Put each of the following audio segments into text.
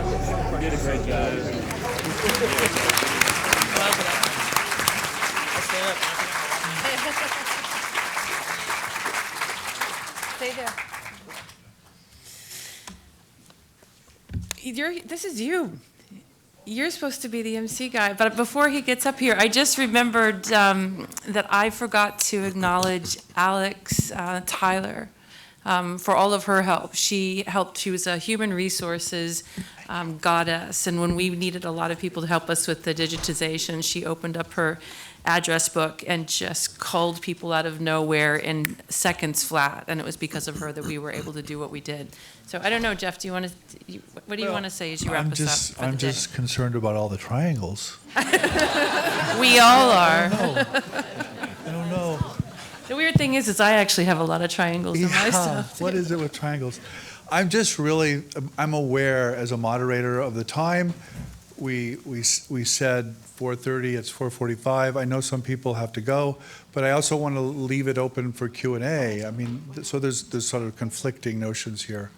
You did a great job. Stay there. This is you. You're supposed to be the MC guy, but before he gets up here, I just remembered that I forgot to acknowledge Alex Tyler for all of her help. She helped. She was a human resources goddess, and when we needed a lot of people to help us with the digitization, she opened up her address book and just called people out of nowhere in seconds flat, and it was because of her that we were able to do what we did. So I don't know, Jeff, do you want to, what do you want to say as you wrap us up for the I'm day? just concerned about all the triangles. We all are. I don't know. The weird thing is I actually have a lot of triangles in my stuff. What is it with triangles? I'm just really, I'm aware as a moderator of the time. We said 4:30, it's 4:45. I know some people have to go, but I also want to leave it open for Q&A. I mean, so there's sort of conflicting notions here.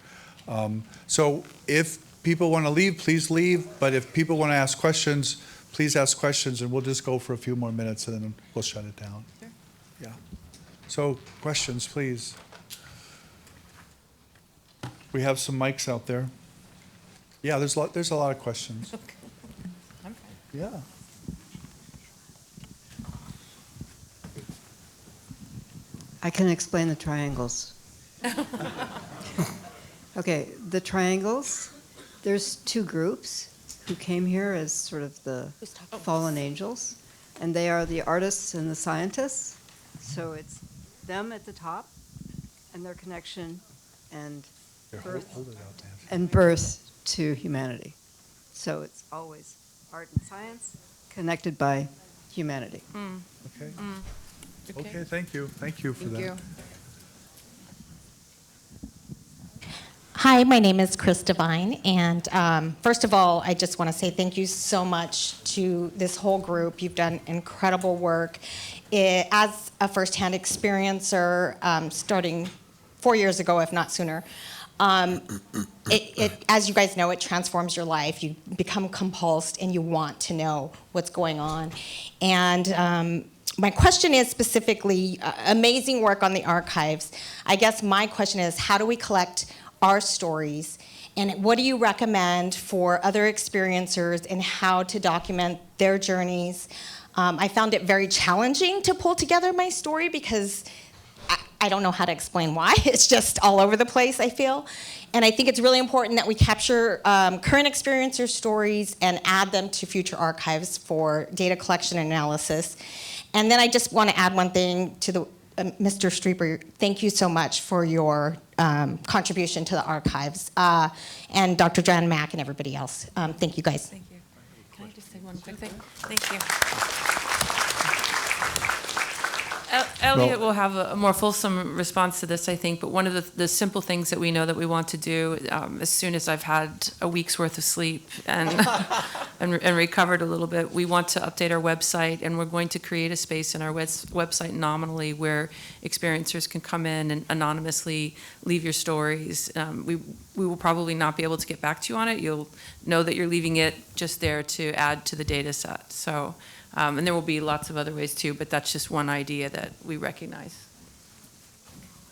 So if people want to leave, please leave. But if people want to ask questions, please ask questions, and we'll just go for a few more minutes, and then we'll shut it down. Sure. Yeah. So questions, please. We have some mics out there. Yeah, there's a lot of questions. Okay. I'm fine. Yeah. I can explain the triangles. Okay, the triangles, there's two groups who came here as sort of the fallen angels, and they are the artists and the scientists. So it's them at the top and their connection and birth to humanity. So it's always art and science connected by humanity. Okay. Okay, thank you. Thank you for that. Thank you. Hi, my name is Chris Devine, and first of all, I just want to say thank you so much to this whole group. You've done incredible work. As a firsthand experiencer, starting 4 years ago, if not sooner, as you guys know, it transforms your life. You become compulsed, and you want to know what's going on. And my question is specifically, amazing work on the archives. I guess my question is, how do we collect our stories, and what do you recommend for other experiencers in how to document their journeys? I found it very challenging to pull together my story because I don't know how to explain why. It's just all over the place, I feel. And I think it's really important that we capture current experiencer stories and add them to future archives for data collection and analysis. And then I just want to add one thing to the Mr. Streeper, thank you so much for your contribution to the archives, and Dr. Jan Mack and everybody else. Thank you, guys. Thank you. Can I just say one quick thing? Thank you. Elliott will have a more fulsome response to this, I think, but one of the simple things that we know that we want to do, as soon as I've had a week's worth of sleep and, and recovered a little bit, we want to update our website, and we're going to create a space in our website nominally where experiencers can come in and anonymously leave your stories. We will probably not be able to get back to you on it. You'll know that you're leaving it just there to add to the data set. So. And there will be lots of other ways too, but that's just one idea that we recognize.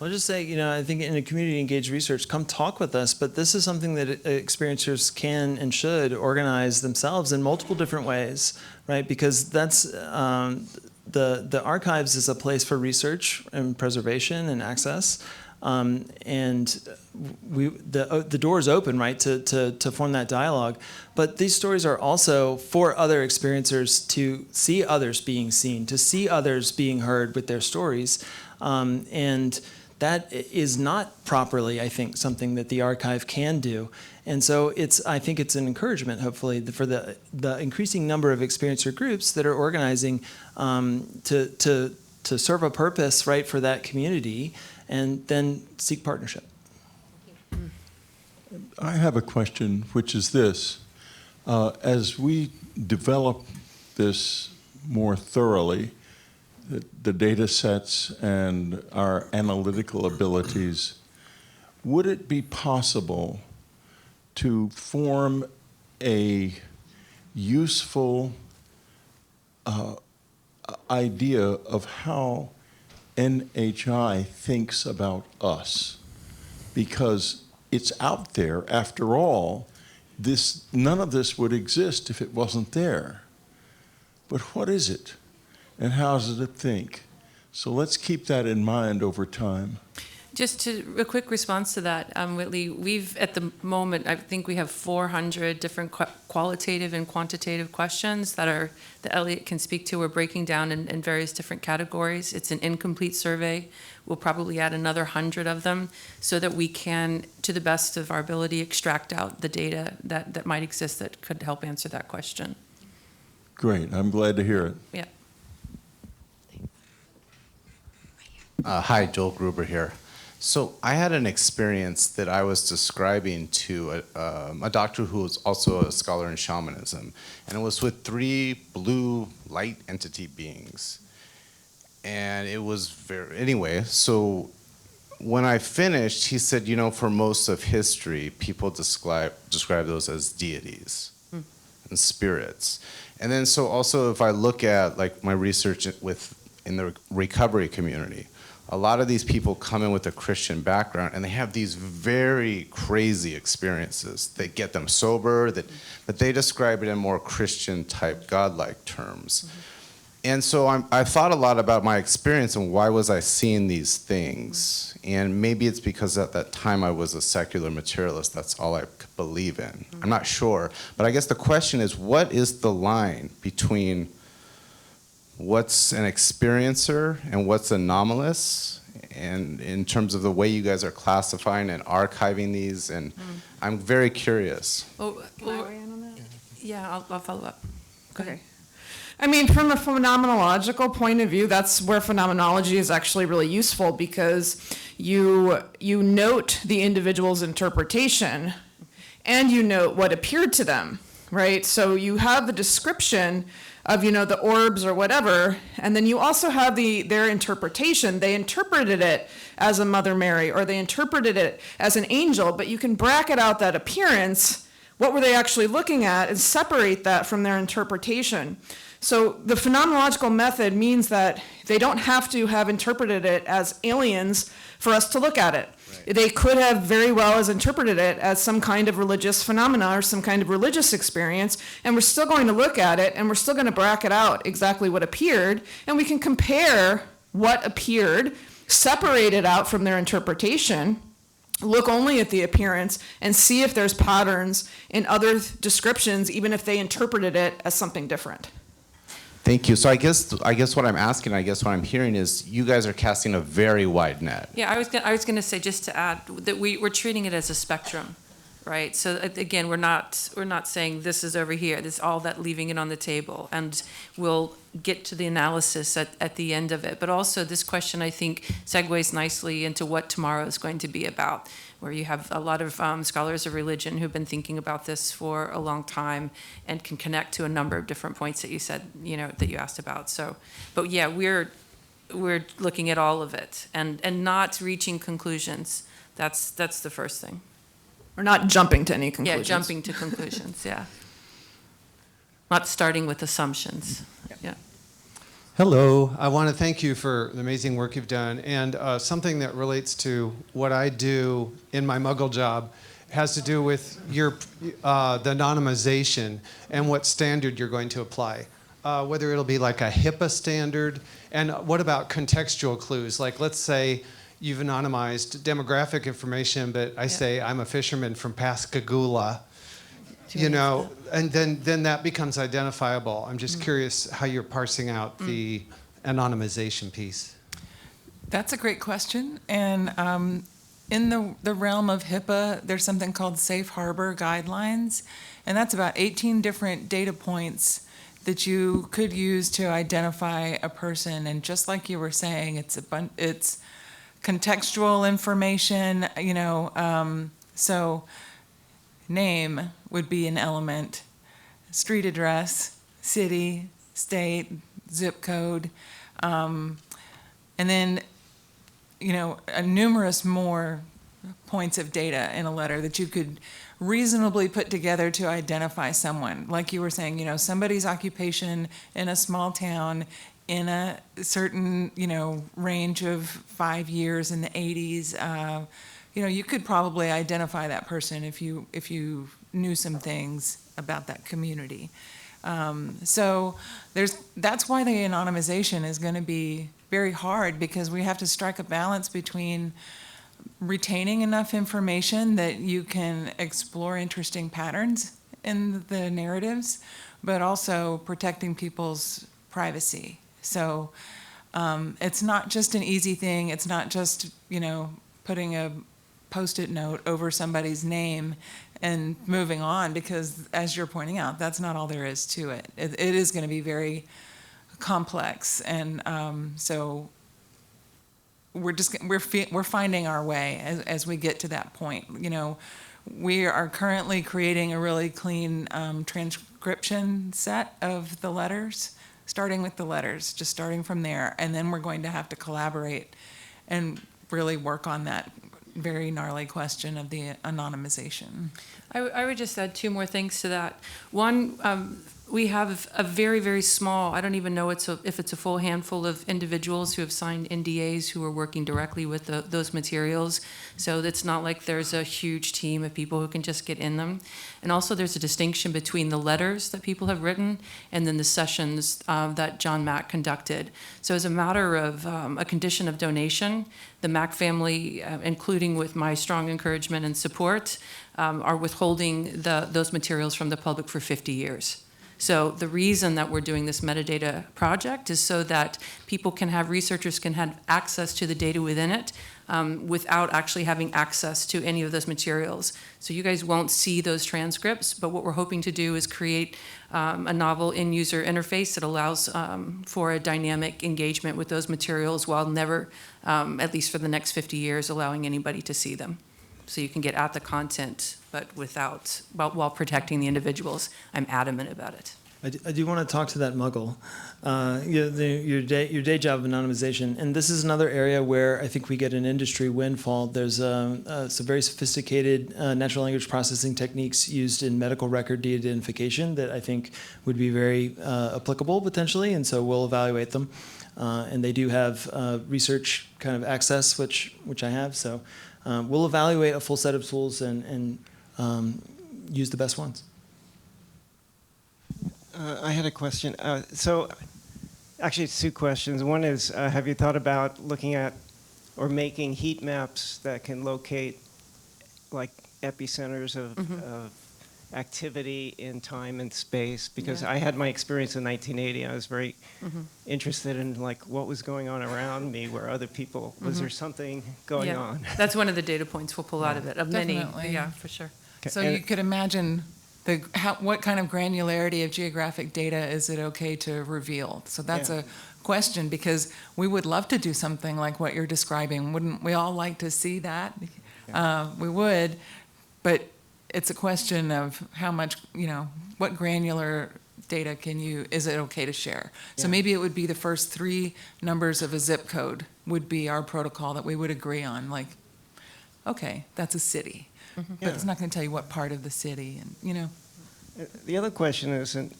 I'll just say, I think in a community engaged research, come talk with us, but this is something that experiencers can and should organize themselves in multiple different ways, right? Because that's, the archives is a place for research and preservation and access. And the door is open, right, to form that dialogue. But these stories are also for other experiencers to see others being seen, to see others being heard with their stories. And that is not properly, I think, something that the archive can do. And so I think it's an encouragement, hopefully, for the increasing number of experiencer groups that are organizing to serve a purpose, right, for that community, and then seek partnership. I have a question, which is this. As we develop this more thoroughly, the data sets and our analytical abilities, would it be possible to form a useful idea of how NHI thinks about us, because it's out there. After all, none of this would exist if it wasn't there. But what is it, and how does it think? So let's keep that in mind over time. Just a quick response to that, Whitley, we've, at the moment, I think we have 400 different qualitative and quantitative questions that Elliott can speak to. We're breaking down in various different categories. It's an incomplete survey. We'll probably add another 100 of them so that we can, to the best of our ability, extract out the data that might exist that could help answer that question. Great, I'm glad to hear it. Yeah. Hi, Joel Gruber here. So I had an experience that I was describing to a doctor who was also a scholar in shamanism, and it was with 3 blue light entity beings. And it was anyway, so when I finished, he said, you know, for most of history, people describe those as deities and spirits. And then so also if I look at like my research in the recovery community, a lot of these people come in with a Christian background and they have these very crazy experiences that get them sober, but they describe it in more Christian type godlike terms. Mm-hmm. And so I thought a lot about my experience and why was I seeing these things. Mm-hmm. And maybe it's because at that time I was a secular materialist, that's all I could believe in. Mm-hmm. I'm not sure, but I guess the question is, what is the line between what's an experiencer and what's anomalous, and in terms of the way you guys are classifying and archiving these, and I'm very curious. Can I weigh in on that? Yeah, I'll follow up. Go ahead. Okay. I mean, from a phenomenological point of view, that's where phenomenology is actually really useful, because you note the individual's interpretation and you note what appeared to them, right? So you have the description of, you know, the orbs or whatever, and then you also have their interpretation. They interpreted it as a Mother Mary, or they interpreted it as an angel, but you can bracket out that appearance, what were they actually looking at, and separate that from their interpretation. So the phenomenological method means that they don't have to have interpreted it as aliens for us to look at it. Right. They could have very well as interpreted it as some kind of religious phenomena or some kind of religious experience, and we're still going to look at it and we're still going to bracket out exactly what appeared, and we can compare what appeared, separate it out from their interpretation, look only at the appearance, and see if there's patterns in other descriptions, even if they interpreted it as something different. Thank you. So I guess what I'm asking, I guess what I'm hearing is you guys are casting a very wide net. Yeah, I was going to say, just to add, that we're treating it as a spectrum, right? So again, we're not saying this is over here. This is all that, leaving it on the table, and we'll get to the analysis at the end of it. But also, this question, I think, segues nicely into what tomorrow is going to be about, where you have a lot of scholars of religion who've been thinking about this for a long time and can connect to a number of different points that you said, you know, that you asked about. So, but yeah, we're looking at all of it and not reaching conclusions. That's the first thing. We're not jumping to any conclusions. Yeah, jumping to conclusions, yeah. Not starting with assumptions, yeah. Hello, I want to thank you for the amazing work you've done, and something that relates to what I do in my Muggle job has to do with the anonymization and what standard you're going to apply. Whether it'll be like a HIPAA standard, and what about contextual clues? Like, let's say you've anonymized demographic information, but I say I'm a fisherman from Pascagoula, you know, and then that becomes identifiable. I'm just curious how you're parsing out the anonymization piece. That's a great question. And in the realm of HIPAA, there's something called safe harbor guidelines. And that's about 18 different data points that you could use to identify a person. And just like you were saying, it's contextual information, you know, so name would be an element, street address, city, state, zip code, and then, you know, numerous more points of data in a letter that you could reasonably put together to identify someone. Like you were saying, somebody's occupation in a small town in a certain, range of 5 years in the 80s, you could probably identify that person if you knew some things about that community. So that's why the anonymization is going to be very hard, because we have to strike a balance between retaining enough information that you can explore interesting patterns in the narratives, but also protecting people's privacy. So it's not just an easy thing. It's not just, putting a Post-it note over somebody's name and moving on, because as you're pointing out, that's not all there is to it. It is going to be very complex, and so we're finding our way as we get to that point. We are currently creating a really clean transcription set of the letters, starting with the letters, just starting from there, and then we're going to have to collaborate and really work on that very gnarly question of the anonymization. I would just add two more things to that. One, we have a very, very small, I don't even know if it's a full handful of individuals who have signed NDAs who are working directly with those materials. So it's not like there's a huge team of people who can just get in them. And also there's a distinction between the letters that people have written and then the sessions that John Mack conducted. So as a matter of a condition of donation, the Mack family, including with my strong encouragement and support, are withholding those materials from the public for 50 years. So the reason that we're doing this metadata project is so that researchers can have access to the data within it without actually having access to any of those materials. So you guys won't see those transcripts, but what we're hoping to do is create a novel in-user interface that allows for a dynamic engagement with those materials while never, at least for the next 50 years, allowing anybody to see them. So you can get at the content, but while protecting the individuals. I'm adamant about it. I do want to talk to that muggle. Your day job of anonymization, and this is another area where I think we get an industry windfall. There's some very sophisticated natural language processing techniques used in medical record de-identification that I think would be very applicable potentially, and so we'll evaluate them. And they do have research kind of access, which I have. So we'll evaluate a full set of tools and use the best ones. I had a question. So actually it's two questions. One is, have you thought about looking at or making heat maps that can locate like epicenters of activity in time and space? Because I had my experience in 1980. I was very interested in like what was going on around me, where other people, was there something going on? That's one of the data points we'll pull out of it, of Definitely. many. Yeah, for sure. Okay. So you could imagine what kind of granularity of geographic data is it okay to reveal? So that's a question, because we would love to do something like what you're describing. Wouldn't we all like to see that? We would, but it's a question of how much, what granular data is it okay to share? So maybe it would be the first 3 numbers of a zip code would be our protocol that we would agree on. Like, okay, that's a city. But it's not going to tell you what part of the city, and The other question is, and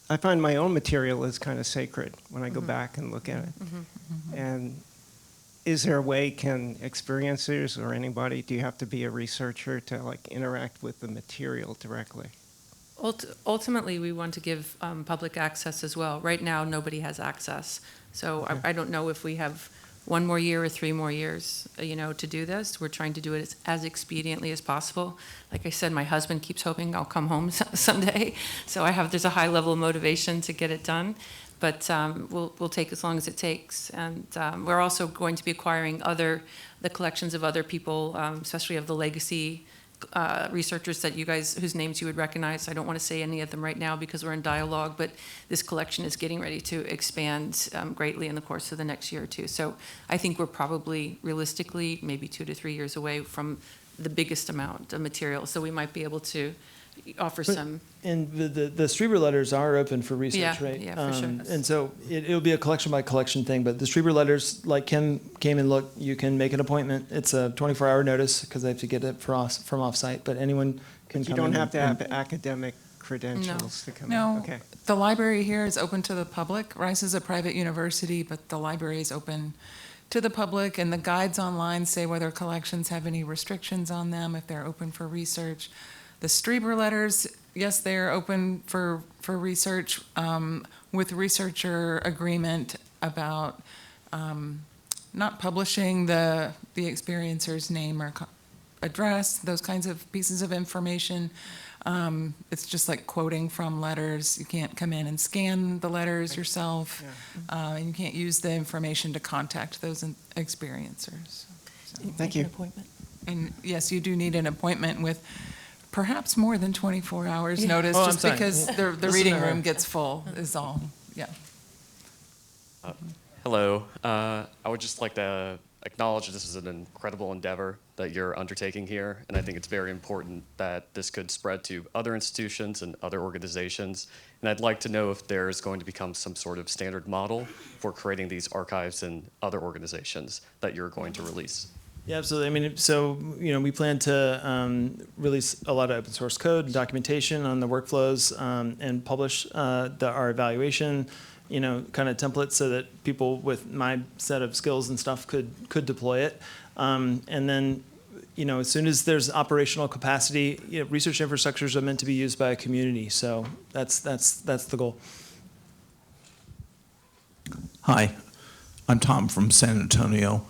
I find my own material is kind of sacred when I go back and look at it. And is there a way, can experiencers or anybody, do you have to be a researcher to like interact with the material directly? Ultimately, we want to give public access as well. Right now, nobody has access. So I don't know if we have 1 more year or 3 more years, to do this. We're trying to do it as expediently as possible. Like I said, my husband keeps hoping I'll come home someday. So there's a high level of motivation to get it done. But we'll take as long as it takes. And we're also going to be acquiring the collections of other people, especially of the legacy researchers that whose names you would recognize. I don't want to say any of them right now because we're in dialogue, but this collection is getting ready to expand greatly in the course of the next year or two. So I think we're probably realistically maybe 2 to 3 years away from the biggest amount of material. So we might be able to offer But- some. And the Strieber letters are open for research, Yeah, right? yeah, for sure. And so it'll be a collection by collection thing, but the Strieber letters, like Kim came and looked, you can make an appointment. It's a 24-hour notice because I have to get it from offsite, but anyone can come You don't in have to and- have academic credentials to come in. No, Okay. the library here is open to the public. Rice is a private university, but the library is open to the public, and the guides online say whether collections have any restrictions on them, if they're open for research. The Strieber letters, yes, they are open for research with researcher agreement about not publishing the experiencer's name or address, those kinds of pieces of information. It's just like quoting from letters. You can't come in and scan the letters yourself. And you can't use the information to contact those experiencers. So. Thank you. And yes, you do need an appointment with perhaps more than 24 hours notice, Oh, I'm just sorry. because the Listen reading to her. room gets full is all. Yeah. Hello. I would just like to acknowledge this is an incredible endeavor that you're undertaking here, and I think it's very important that this could spread to other institutions and other organizations. And I'd like to know if there's going to become some sort of standard model for creating these archives in other organizations that you're going to release. Yeah, absolutely. I mean, so, we plan to release a lot of open source code and documentation on the workflows and publish our evaluation, kind of templates so that people with my set of skills and stuff could deploy it. And then, as soon as there's operational capacity, research infrastructures are meant to be used by a community. So that's the goal. Hi, I'm Tom from San Antonio,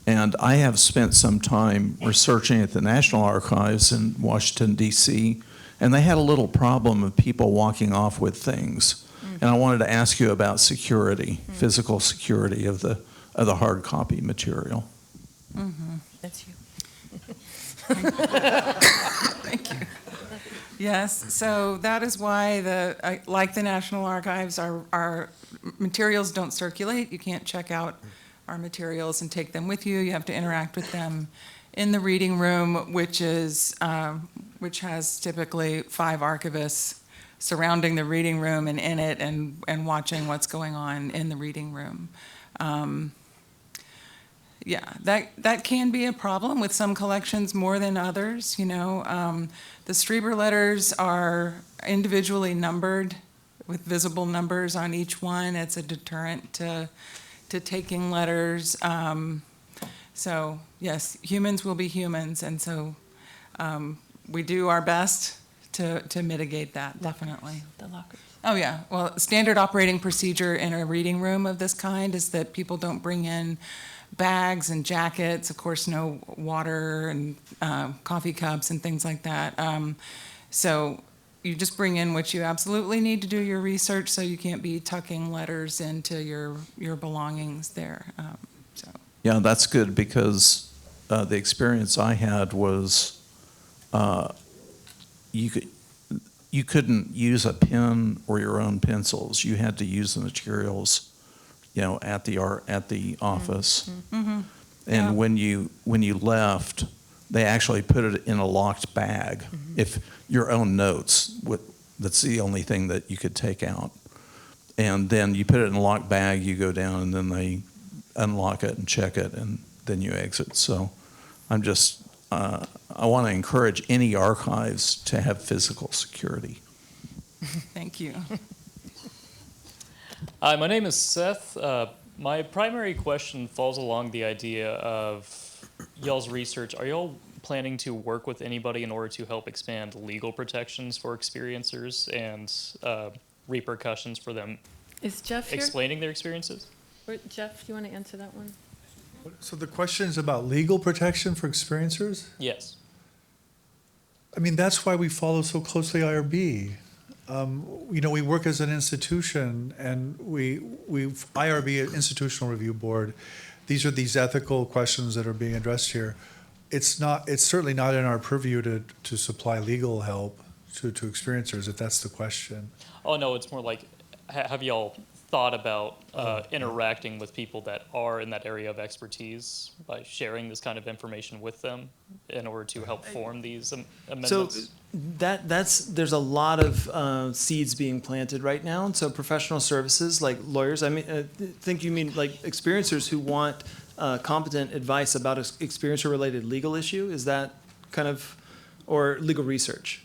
and I have spent some time researching at the National Archives in Washington, D.C., and they had a little problem of people walking off with things. And I wanted to ask you about security, physical security of the hard copy material. Mm-hmm. That's you. Thank you. Yes, so that is why like the National Archives, our materials don't circulate. You can't check out our materials and take them with you. You have to interact with them in the reading room, which has typically 5 archivists surrounding the reading room and in it and watching what's going on in the reading room. Yeah, that can be a problem with some collections more than others. The Strieber letters are individually numbered with visible numbers on each one. It's a deterrent to taking letters. So yes, humans will be humans, and so we do our best to mitigate that, definitely. The lockers. Oh, yeah. Well, standard operating procedure in a reading room of this kind is that people don't bring in bags and jackets, of course, no water and coffee cups and things like that. So you just bring in what you absolutely need to do your research, so you can't be tucking letters into your belongings there. Yeah, that's good, because the experience I had was you couldn't use a pen or your own pencils. You had to use the materials, at the office. Mm-hmm. And Yeah. when you left, they actually put it in a locked bag. If your own notes, that's the only thing that you could take out. And then you put it in a locked bag, you go down, and then they unlock it and check it, and then you exit. So I'm just, I want to encourage any archives to have physical security. Thank you. Hi, my name is Seth. My primary question falls along the idea of y'all's research. Are y'all planning to work with anybody in order to help expand legal protections for experiencers and repercussions for them Is Jeff here? explaining their experiences? Jeff, do you want to answer that one? So the question is about legal protection for experiencers? Yes. I mean, that's why we follow so closely IRB. We work as an institution, and IRB, Institutional Review Board, these are these ethical questions that are being addressed here. It's certainly not in our purview to supply legal help to experiencers, if that's the question. Oh, no, it's more like, have y'all thought about interacting with people that are in that area of expertise by sharing this kind of information with them in order to help form these amendments? So there's a lot of seeds being planted right now. And so professional services like lawyers, I think you mean like experiencers who want competent advice about an experiencer-related legal issue? Is that kind of, or legal research?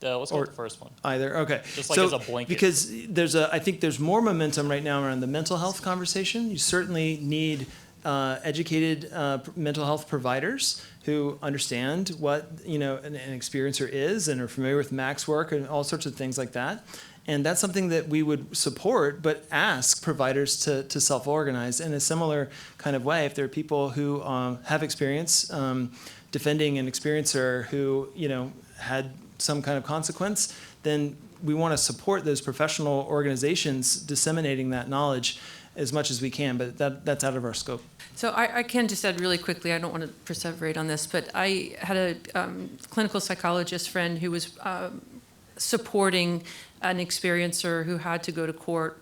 Let's go with the first one. Either, okay. Just like as a blanket. Because I think there's more momentum right now around the mental health conversation. You certainly need educated mental health providers who understand what an experiencer is and are familiar with Mac's work and all sorts of things like that. And that's something that we would support, but ask providers to self-organize in a similar kind of way. If there are people who have experience defending an experiencer who had some kind of consequence, then we want to support those professional organizations disseminating that knowledge as much as we can, but that's out of our scope. So I can just add really quickly, I don't want to perseverate on this, but I had a clinical psychologist friend who was supporting an experiencer who had to go to court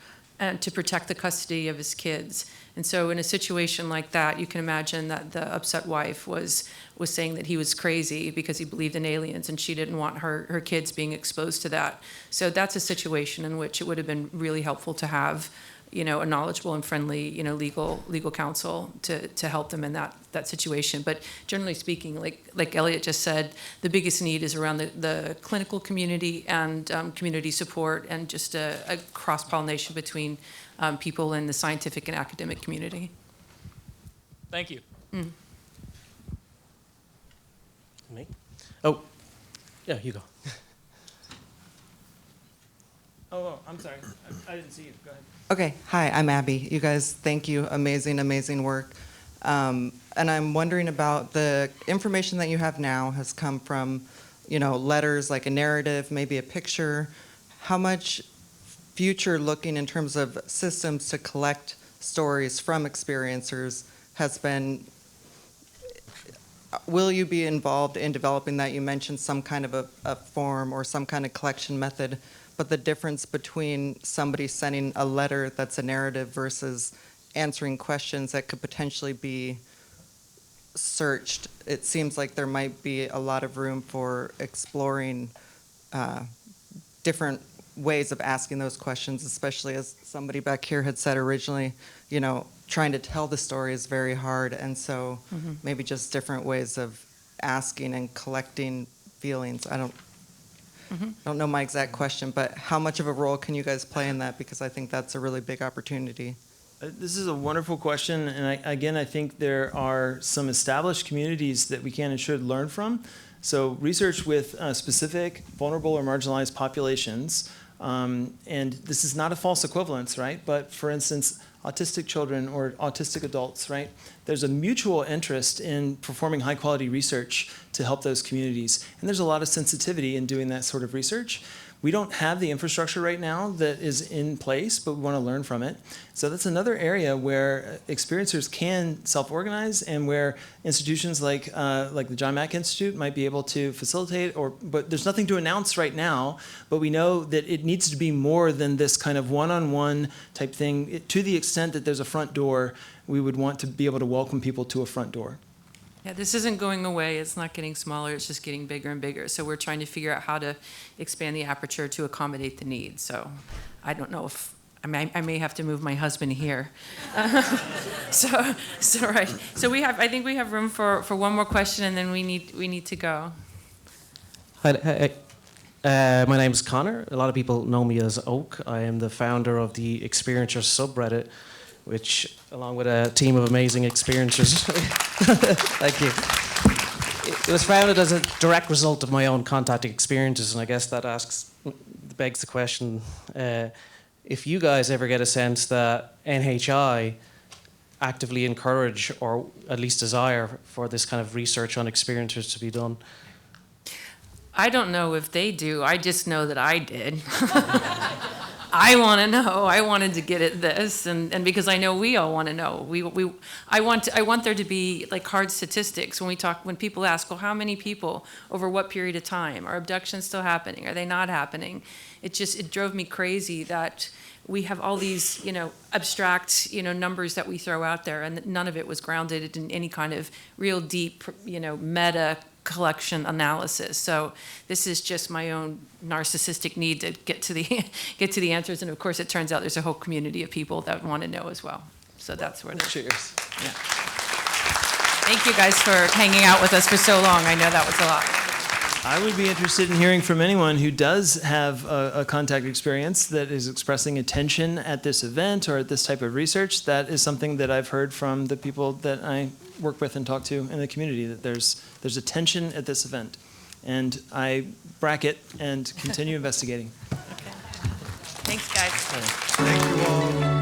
to protect the custody of his kids. And so in a situation like that, you can imagine that the upset wife was saying that he was crazy because he believed in aliens and she didn't want her kids being exposed to that. So that's a situation in which it would have been really helpful to have a knowledgeable and friendly, legal counsel to help them in that situation. But generally speaking, like Elliott just said, the biggest need is around the clinical community and community support and just a cross-pollination between people in the scientific and academic community. Thank you. Mm. Me? Oh, yeah, you go. Oh, I'm sorry. I didn't see you. Go ahead. Okay, hi, I'm Abby. You guys, thank you. Amazing, amazing work. And I'm wondering about the information that you have now has come from, letters like a narrative, maybe a picture. How much future looking in terms of systems to collect stories from experiencers has been, will you be involved in developing that? You mentioned some kind of a form or some kind of collection method. But the difference between somebody sending a letter that's a narrative versus answering questions that could potentially be searched, it seems like there might be a lot of room for exploring different ways of asking those questions, especially as somebody back here had said originally, trying to tell the story is very hard. And so maybe just different ways of asking and collecting feelings. I don't know my exact question, but how much of a role can you guys play in that? Because I think that's a really big opportunity. This is a wonderful question, and I think there are some established communities that we can and should learn from. So research with specific vulnerable or marginalized populations, and this is not a false equivalence, right? But for instance, autistic children or autistic adults, right? There's a mutual interest in performing high quality research to help those communities. And there's a lot of sensitivity in doing that sort of research. We don't have the infrastructure right now that is in place, but we want to learn from it. So that's another area where experiencers can self-organize and where institutions like the John Mack Institute might be able to facilitate, but there's nothing to announce right now, but we know that it needs to be more than this kind of one-on-one type thing. To the extent that there's a front door, we would want to be able to welcome people to a front door. Yeah, this isn't going away. It's not getting smaller. It's just getting bigger and bigger. So we're trying to figure out how to expand the aperture to accommodate the needs. So I don't know if I may have to move my husband here. So right. So I think we have room for one more question, and then we need to go. Hi, my name's Connor. A lot of people know me as Oak. I am the founder of the Experiencer subreddit, which, along with a team of amazing experiencers, thank you. It was founded as a direct result of my own contacting experiences, and I guess that begs the question, if you guys ever get a sense that NHI actively encourage or at least desire for this kind of research on experiencers to be done. I don't know if they do. I just know that I did. I want to know. I wanted to get at this, and because I know we all want to know. I want there to be like hard statistics when people ask, well, how many people over what period of time? Are abductions still happening? Are they not happening? It drove me crazy that we have all these, abstract, numbers that we throw out there, and none of it was grounded in any kind of real deep, meta collection analysis. So this is just my own narcissistic need to get to the answers. And of course, it turns out there's a whole community of people that want to know as well. So that's what it is. Cheers. Yeah. Thank you guys for hanging out with us for so long. I know that was a lot. I would be interested in hearing from anyone who does have a contact experience that is expressing attention at this event or at this type of research. That is something that I've heard from the people that I work with and talk to in the community, that there's attention at this event. And I bracket and continue investigating. Okay. Thanks, guys. Thank you all.